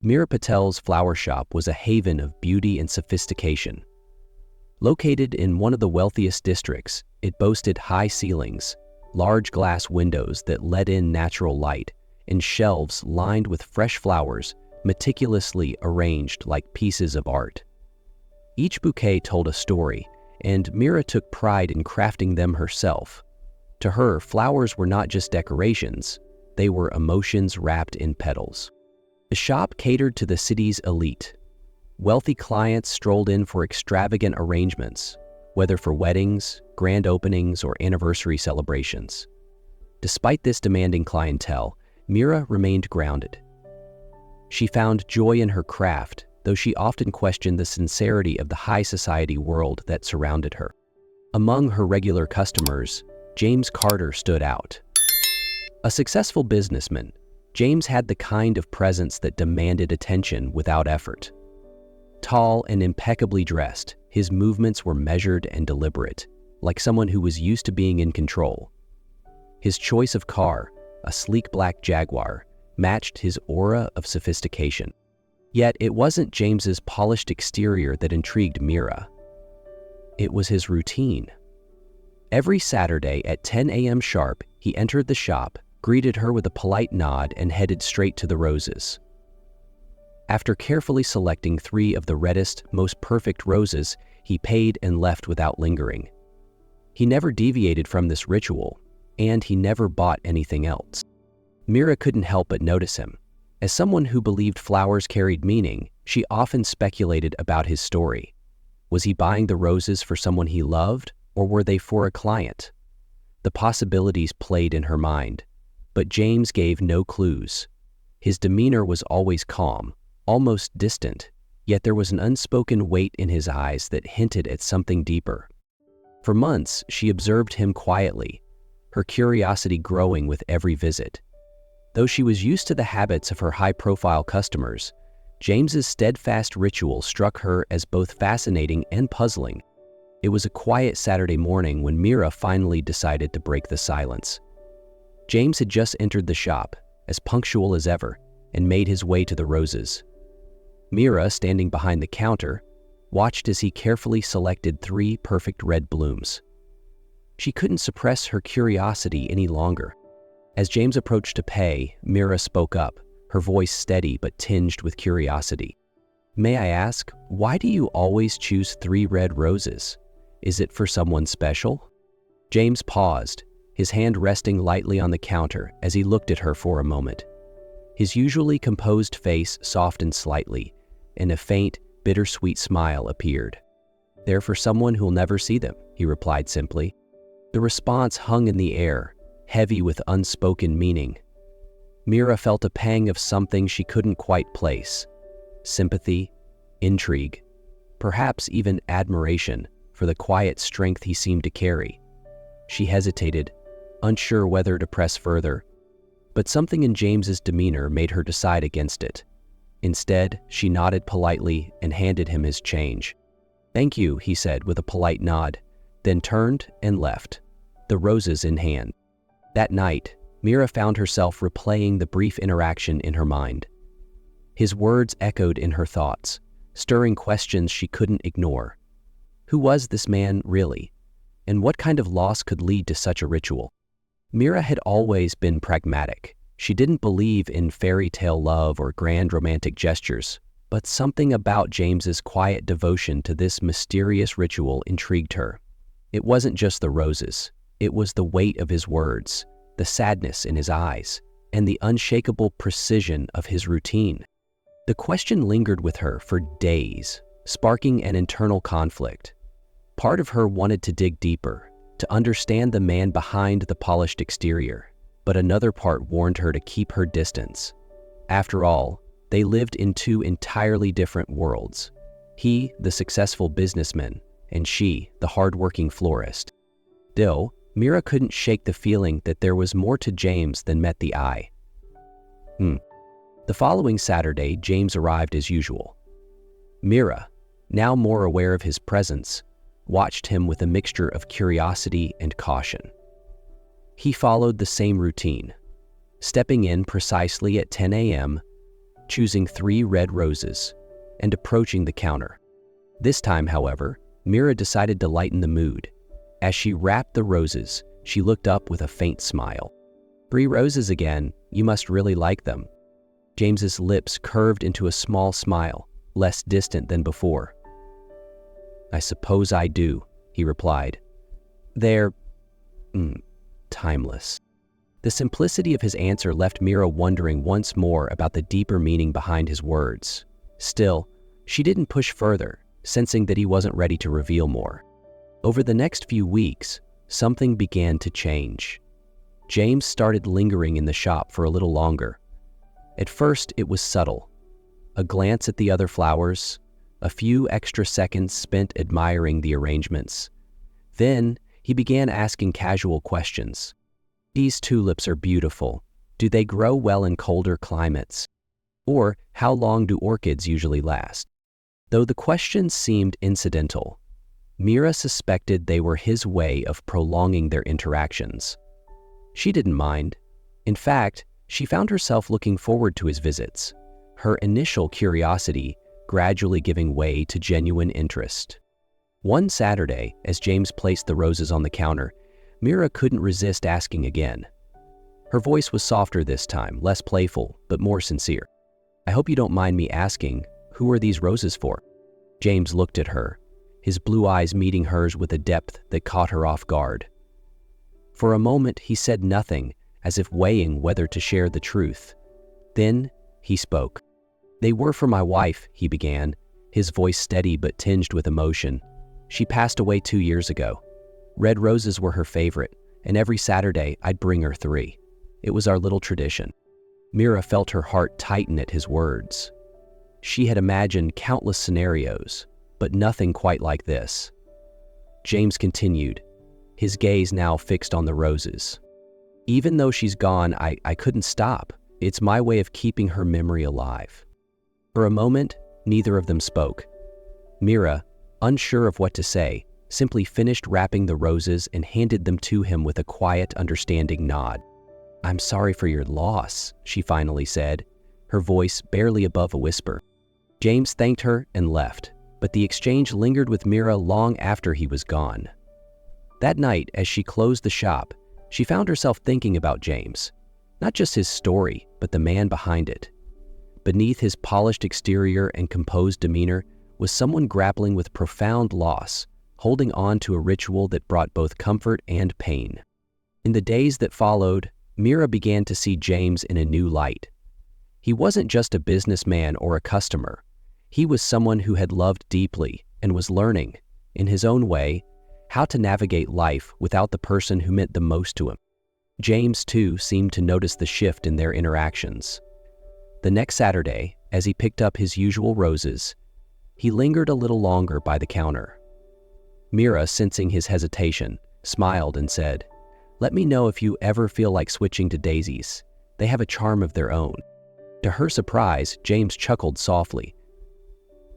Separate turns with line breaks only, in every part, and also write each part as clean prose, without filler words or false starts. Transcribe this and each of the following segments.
Meera Patel's flower shop was a haven of beauty and sophistication. Located in one of the wealthiest districts, it boasted high ceilings, large glass windows that let in natural light, and shelves lined with fresh flowers meticulously arranged like pieces of art. Each bouquet told a story, and Meera took pride in crafting them herself. To her, flowers were not just decorations, they were emotions wrapped in petals. The shop catered to the city's elite. Wealthy clients strolled in for extravagant arrangements, whether for weddings, grand openings, or anniversary celebrations. Despite this demanding clientele, Meera remained grounded. She found joy in her craft, though she often questioned the sincerity of the high society world that surrounded her. Among her regular customers, James Carter stood out. A successful businessman, James had the kind of presence that demanded attention without effort. Tall and impeccably dressed, his movements were measured and deliberate, like someone who was used to being in control. His choice of car, a sleek black Jaguar, matched his aura of sophistication. Yet it wasn't James's polished exterior that intrigued Meera. It was his routine. Every Saturday at 10 a.m. sharp, he entered the shop, greeted her with a polite nod, and headed straight to the roses. After carefully selecting 3 of the reddest, most perfect roses, he paid and left without lingering. He never deviated from this ritual, and he never bought anything else. Meera couldn't help but notice him. As someone who believed flowers carried meaning, she often speculated about his story. Was he buying the roses for someone he loved, or were they for a client? The possibilities played in her mind, but James gave no clues. His demeanor was always calm, almost distant, yet there was an unspoken weight in his eyes that hinted at something deeper. For months, she observed him quietly, her curiosity growing with every visit. Though she was used to the habits of her high-profile customers, James's steadfast ritual struck her as both fascinating and puzzling. It was a quiet Saturday morning when Meera finally decided to break the silence. James had just entered the shop, as punctual as ever, and made his way to the roses. Meera, standing behind the counter, watched as he carefully selected 3 perfect red blooms. She couldn't suppress her curiosity any longer. As James approached to pay, Meera spoke up, her voice steady but tinged with curiosity. "May I ask, why do you always choose 3 red roses? Is it for someone special?" James paused, his hand resting lightly on the counter as he looked at her for a moment. His usually composed face softened slightly, and a faint, bittersweet smile appeared. "They're for someone who'll never see them," he replied simply. The response hung in the air, heavy with unspoken meaning. Meera felt a pang of something she couldn't quite place. Sympathy, intrigue, perhaps even admiration for the quiet strength he seemed to carry. She hesitated, unsure whether to press further, but something in James's demeanor made her decide against it. Instead, she nodded politely and handed him his change. "Thank you," he said with a polite nod, then turned and left, the roses in hand. That night, Meera found herself replaying the brief interaction in her mind. His words echoed in her thoughts, stirring questions she couldn't ignore. Who was this man really? And what kind of loss could lead to such a ritual? Meera had always been pragmatic. She didn't believe in fairy tale love or grand romantic gestures, but something about James's quiet devotion to this mysterious ritual intrigued her. It wasn't just the roses. It was the weight of his words, the sadness in his eyes, and the unshakable precision of his routine. The question lingered with her for days, sparking an internal conflict. Part of her wanted to dig deeper, to understand the man behind the polished exterior, but another part warned her to keep her distance. After all, they lived in 2 entirely different worlds. He, the successful businessman, and she, the hard-working florist. Still, Meera couldn't shake the feeling that there was more to James than met the eye. The following Saturday, James arrived as usual. Meera, now more aware of his presence, watched him with a mixture of curiosity and caution. He followed the same routine, stepping in precisely at 10 a.m., choosing 3 red roses, and approaching the counter. This time, however, Mira decided to lighten the mood. As she wrapped the roses, she looked up with a faint smile. 3 roses again, you must really like them. James's lips curved into a small smile, less distant than before. I suppose I do, he replied. They're timeless. The simplicity of his answer left Mira wondering once more about the deeper meaning behind his words. Still, she didn't push further, sensing that he wasn't ready to reveal more. Over the next few weeks, something began to change. James started lingering in the shop for a little longer. At first, it was subtle. A glance at the other flowers, a few extra seconds spent admiring the arrangements. Then, he began asking casual questions. These tulips are beautiful. Do they grow well in colder climates? Or, how long do orchids usually last? Though the questions seemed incidental, Mira suspected they were his way of prolonging their interactions. She didn't mind. In fact, she found herself looking forward to his visits, her initial curiosity gradually giving way to genuine interest. One Saturday, as James placed the roses on the counter, Mira couldn't resist asking again. Her voice was softer this time, less playful, but more sincere. I hope you don't mind me asking, who are these roses for? James looked at her, his blue eyes meeting hers with a depth that caught her off guard. For a moment, he said nothing, as if weighing whether to share the truth. Then, he spoke. They were for my wife, he began, his voice steady but tinged with emotion. She passed away 2 years ago. Red roses were her favorite, and every Saturday I'd bring her 3. It was our little tradition. Mira felt her heart tighten at his words. She had imagined countless scenarios, but nothing quite like this. James continued, his gaze now fixed on the roses. Even though she's gone, I couldn't stop. It's my way of keeping her memory alive. For a moment, neither of them spoke. Mira, unsure of what to say, simply finished wrapping the roses and handed them to him with a quiet, understanding nod. I'm sorry for your loss, she finally said, her voice barely above a whisper. James thanked her and left, but the exchange lingered with Mira long after he was gone. That night, as she closed the shop, she found herself thinking about James, not just his story, but the man behind it. Beneath his polished exterior and composed demeanor was someone grappling with profound loss, holding on to a ritual that brought both comfort and pain. In the days that followed, Mira began to see James in a new light. He wasn't just a businessman or a customer. He was someone who had loved deeply and was learning, in his own way, how to navigate life without the person who meant the most to him. James, too, seemed to notice the shift in their interactions. The next Saturday, as he picked up his usual roses, he lingered a little longer by the counter. Mira, sensing his hesitation, smiled and said, "Let me know if you ever feel like switching to daisies. They have a charm of their own." To her surprise, James chuckled softly.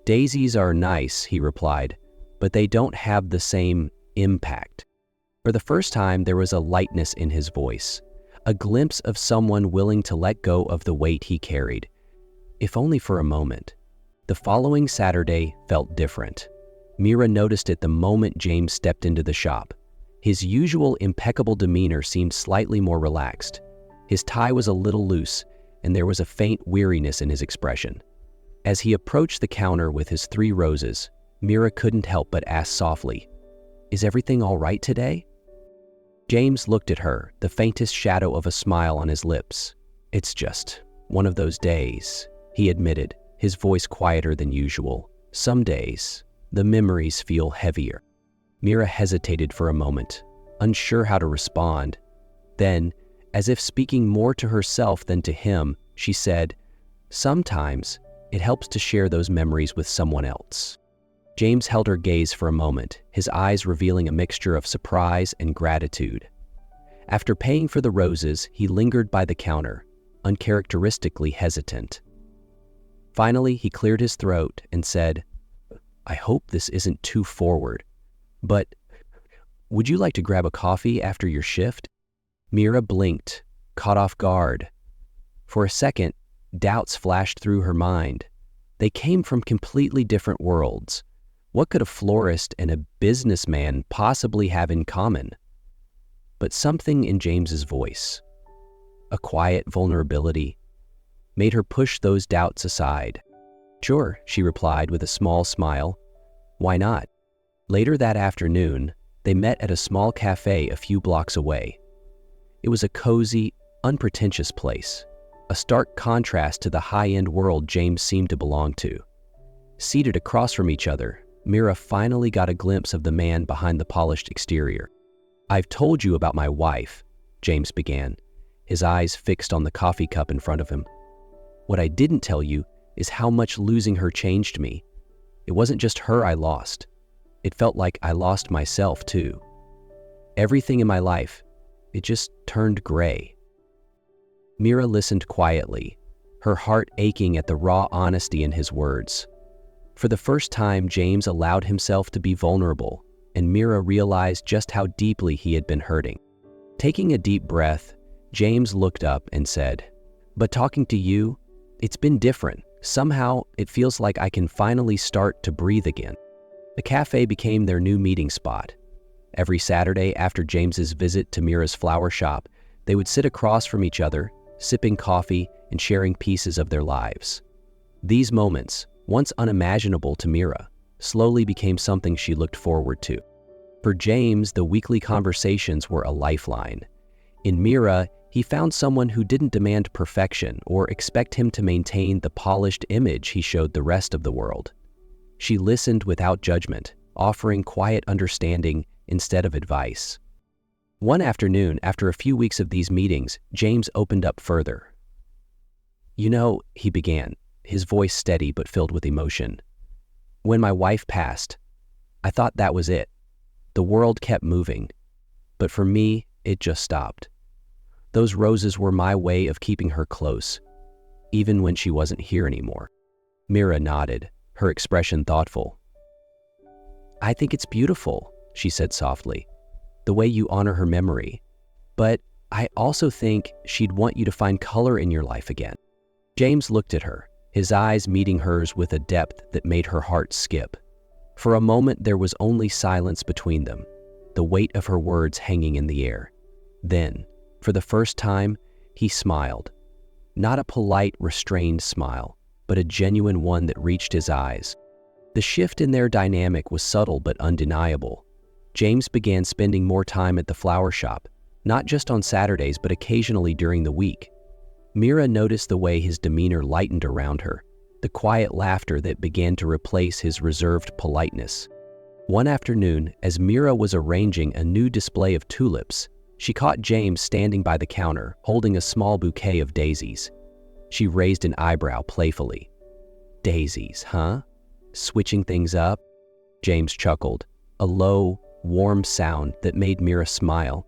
"Daisies are nice," he replied, "but they don't have the same impact." For the first time, there was a lightness in his voice, a glimpse of someone willing to let go of the weight he carried, if only for a moment. The following Saturday felt different. Mira noticed it the moment James stepped into the shop. His usual impeccable demeanor seemed slightly more relaxed. His tie was a little loose, and there was a faint weariness in his expression. As he approached the counter with his 3 roses, Mira couldn't help but ask softly, "Is everything all right today?" James looked at her, the faintest shadow of a smile on his lips. "It's just one of those days," he admitted, his voice quieter than usual. "Some days, the memories feel heavier." Mira hesitated for a moment, unsure how to respond. Then, as if speaking more to herself than to him, she said, "Sometimes it helps to share those memories with someone else." James held her gaze for a moment, his eyes revealing a mixture of surprise and gratitude. After paying for the roses, he lingered by the counter, uncharacteristically hesitant. Finally, he cleared his throat and said, "I hope this isn't too forward, but would you like to grab a coffee after your shift?" Mira blinked, caught off guard. For a second, Doubts flashed through her mind. They came from completely different worlds. What could a florist and a businessman possibly have in common? But something in James's voice, a quiet vulnerability, made her push those doubts aside. "Sure," she replied with a small smile. "Why not?" Later that afternoon, they met at a small cafe a few blocks away. It was a cozy, unpretentious place, a stark contrast to the high-end world James seemed to belong to. Seated across from each other, Mira finally got a glimpse of the man behind the polished exterior. "I've told you about my wife," James began, his eyes fixed on the coffee cup in front of him. "What I didn't tell you is how much losing her changed me. It wasn't just her I lost. It felt like I lost myself too. Everything in my life, it just turned gray." Mira listened quietly, her heart aching at the raw honesty in his words. For the first time, James allowed himself to be vulnerable, and Mira realized just how deeply he had been hurting. Taking a deep breath, James looked up and said, "But talking to you, it's been different. Somehow, it feels like I can finally start to breathe again." The cafe became their new meeting spot. Every Saturday after James's visit to Mira's flower shop, they would sit across from each other, sipping coffee and sharing pieces of their lives. These moments, once unimaginable to Mira, slowly became something she looked forward to. For James, the weekly conversations were a lifeline. In Mira, he found someone who didn't demand perfection or expect him to maintain the polished image he showed the rest of the world. She listened without judgment, offering quiet understanding instead of advice. One afternoon, after a few weeks of these meetings, James opened up further. "You know," he began, his voice steady but filled with emotion, "when my wife passed, I thought that was it. The world kept moving, but for me, it just stopped. Those roses were my way of keeping her close, even when she wasn't here anymore." Mira nodded, her expression thoughtful. "I think it's beautiful," she said softly, "the way you honor her memory. But I also think she'd want you to find color in your life again." James looked at her, his eyes meeting hers with a depth that made her heart skip. For a moment, there was only silence between them, the weight of her words hanging in the air. Then, for the first time, he smiled. Not a polite, restrained smile, but a genuine one that reached his eyes. The shift in their dynamic was subtle but undeniable. James began spending more time at the flower shop, not just on Saturdays but occasionally during the week. Mira noticed the way his demeanor lightened around her, the quiet laughter that began to replace his reserved politeness. One afternoon, as Mira was arranging a new display of tulips, she caught James standing by the counter, holding a small bouquet of daisies. She raised an eyebrow playfully. "Daisies, huh? Switching things up?" James chuckled, a low, warm sound that made Mira smile.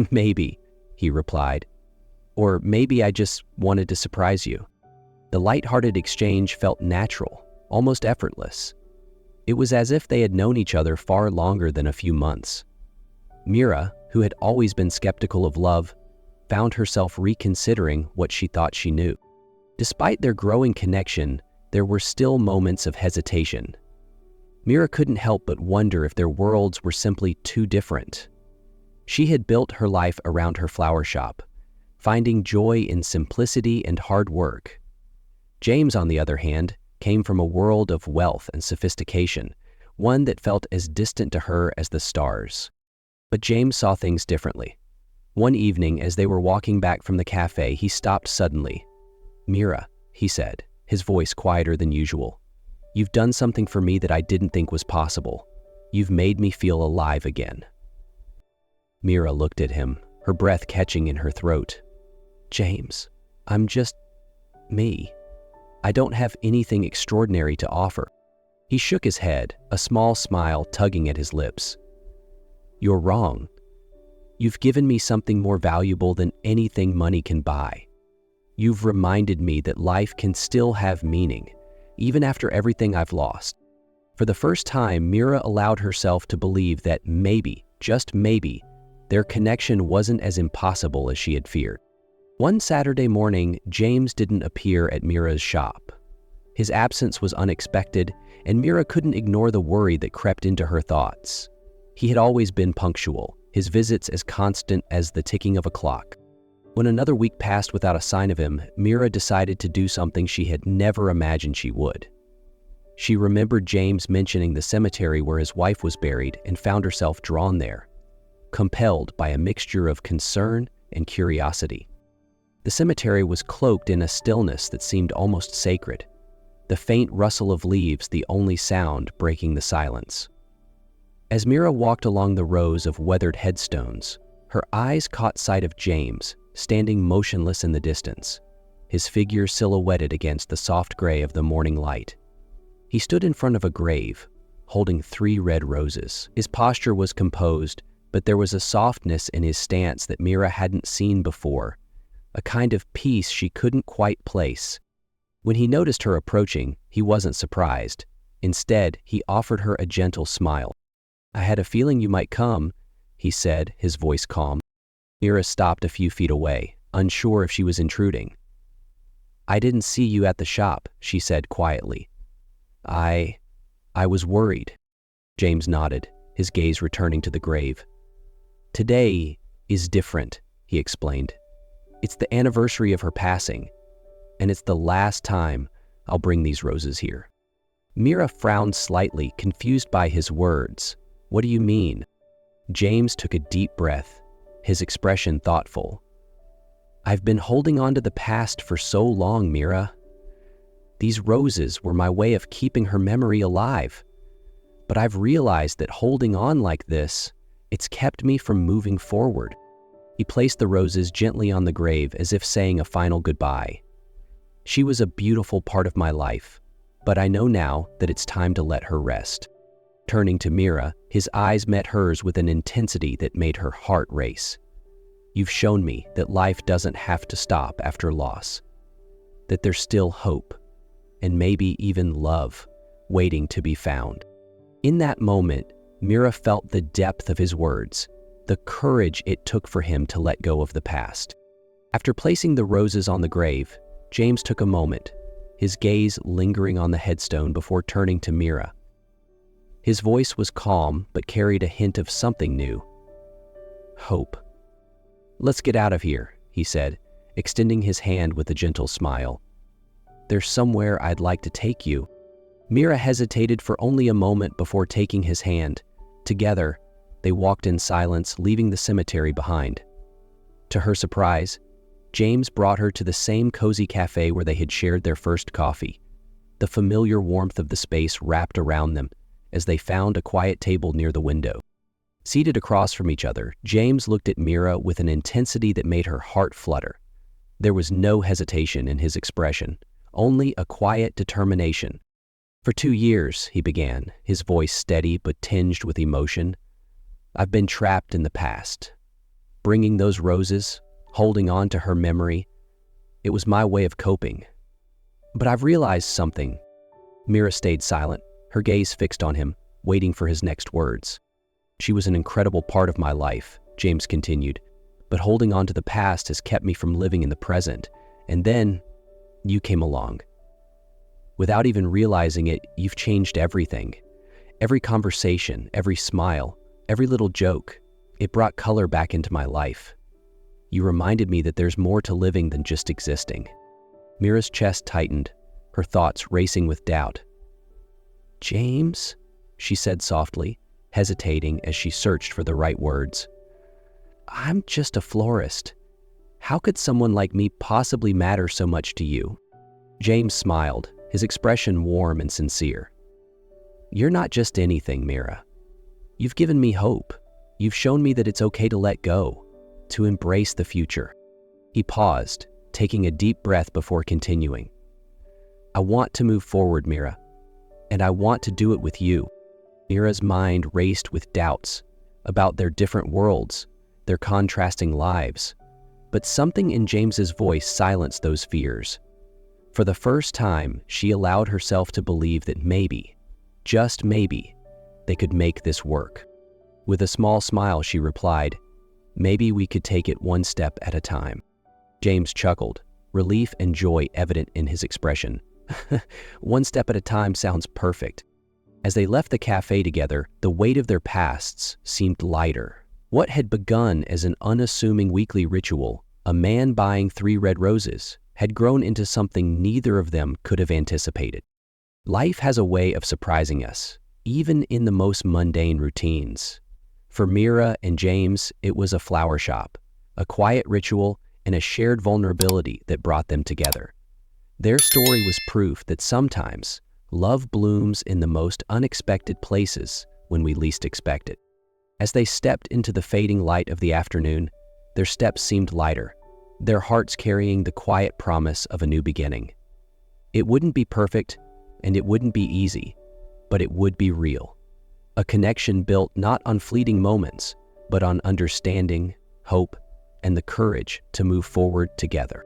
"Maybe," he replied. "Or maybe I just wanted to surprise you." The light-hearted exchange felt natural, almost effortless. It was as if they had known each other far longer than a few months. Mira, who had always been skeptical of love, found herself reconsidering what she thought she knew. Despite their growing connection, there were still moments of hesitation. Mira couldn't help but wonder if their worlds were simply too different. She had built her life around her flower shop, finding joy in simplicity and hard work. James, on the other hand, came from a world of wealth and sophistication, one that felt as distant to her as the stars. But James saw things differently. One evening, as they were walking back from the cafe, he stopped suddenly. "Mira," he said, his voice quieter than usual, "you've done something for me that I didn't think was possible. You've made me feel alive again." Mira looked at him, her breath catching in her throat. "James, I'm just me. I don't have anything extraordinary to offer." He shook his head, a small smile tugging at his lips. "You're wrong. You've given me something more valuable than anything money can buy. You've reminded me that life can still have meaning, even after everything I've lost." For the first time, Mira allowed herself to believe that maybe, just maybe, their connection wasn't as impossible as she had feared. One Saturday morning, James didn't appear at Mira's shop. His absence was unexpected, and Mira couldn't ignore the worry that crept into her thoughts. He had always been punctual, his visits as constant as the ticking of a clock. When another week passed without a sign of him, Mira decided to do something she had never imagined she would. She remembered James mentioning the cemetery where his wife was buried and found herself drawn there, compelled by a mixture of concern and curiosity. The cemetery was cloaked in a stillness that seemed almost sacred, the faint rustle of leaves the only sound breaking the silence. As Mira walked along the rows of weathered headstones, her eyes caught sight of James, standing motionless in the distance, his figure silhouetted against the soft gray of the morning light. He stood in front of a grave, holding 3 red roses. His posture was composed, but there was a softness in his stance that Mira hadn't seen before, a kind of peace she couldn't quite place. When he noticed her approaching, he wasn't surprised. Instead, he offered her a gentle smile. "I had a feeling you might come," he said, his voice calm. Mira stopped a few feet away, unsure if she was intruding. "I didn't see you at the shop," she said quietly. I was worried." James nodded, his gaze returning to the grave. "Today is different," he explained. "It's the anniversary of her passing, and it's the last time I'll bring these roses here." Mira frowned slightly, confused by his words. "What do you mean?" James took a deep breath, his expression thoughtful. "I've been holding on to the past for so long, Mira. These roses were my way of keeping her memory alive. But I've realized that holding on like this, it's kept me from moving forward." He placed the roses gently on the grave as if saying a final goodbye. "She was a beautiful part of my life, but I know now that it's time to let her rest." Turning to Mira, his eyes met hers with an intensity that made her heart race. "You've shown me that life doesn't have to stop after loss, that there's still hope, and maybe even love, waiting to be found." In that moment, Mira felt the depth of his words, the courage it took for him to let go of the past. After placing the roses on the grave, James took a moment, his gaze lingering on the headstone before turning to Mira. His voice was calm but carried a hint of something new. "Hope." "Let's get out of here," he said, extending his hand with a gentle smile. "There's somewhere I'd like to take you." Mira hesitated for only a moment before taking his hand. Together, they walked in silence, leaving the cemetery behind. To her surprise, James brought her to the same cozy cafe where they had shared their first coffee. The familiar warmth of the space wrapped around them as they found a quiet table near the window. Seated across from each other, James looked at Mira with an intensity that made her heart flutter. There was no hesitation in his expression, only a quiet determination. "For 2 years," he began, his voice steady but tinged with emotion, "I've been trapped in the past. Bringing those roses, holding on to her memory, it was my way of coping. But I've realized something." Mira stayed silent, her gaze fixed on him, waiting for his next words. "She was an incredible part of my life," James continued, "but holding on to the past has kept me from living in the present. And then you came along. Without even realizing it, you've changed everything. Every conversation, every smile, every little joke, it brought color back into my life. You reminded me that there's more to living than just existing." Mira's chest tightened, her thoughts racing with doubt. "James?" she said softly, hesitating as she searched for the right words. "I'm just a florist. How could someone like me possibly matter so much to you?" James smiled, his expression warm and sincere. "You're not just anything, Mira. You've given me hope. You've shown me that it's okay to let go, to embrace the future." He paused, taking a deep breath before continuing. "I want to move forward, Mira, and I want to do it with you." Mira's mind raced with doubts about their different worlds, their contrasting lives, but something in James's voice silenced those fears. For the first time, she allowed herself to believe that maybe, just maybe, they could make this work. With a small smile, she replied, "Maybe we could take it one step at a time." James chuckled, relief and joy evident in his expression. One step at a time sounds perfect. As they left the cafe together, the weight of their pasts seemed lighter. What had begun as an unassuming weekly ritual, a man buying 3 red roses, had grown into something neither of them could have anticipated. Life has a way of surprising us, even in the most mundane routines. For Mira and James, it was a flower shop, a quiet ritual, and a shared vulnerability that brought them together. Their story was proof that sometimes love blooms in the most unexpected places when we least expect it. As they stepped into the fading light of the afternoon, their steps seemed lighter, their hearts carrying the quiet promise of a new beginning. It wouldn't be perfect, and it wouldn't be easy, but it would be real. A connection built not on fleeting moments, but on understanding, hope, and the courage to move forward together.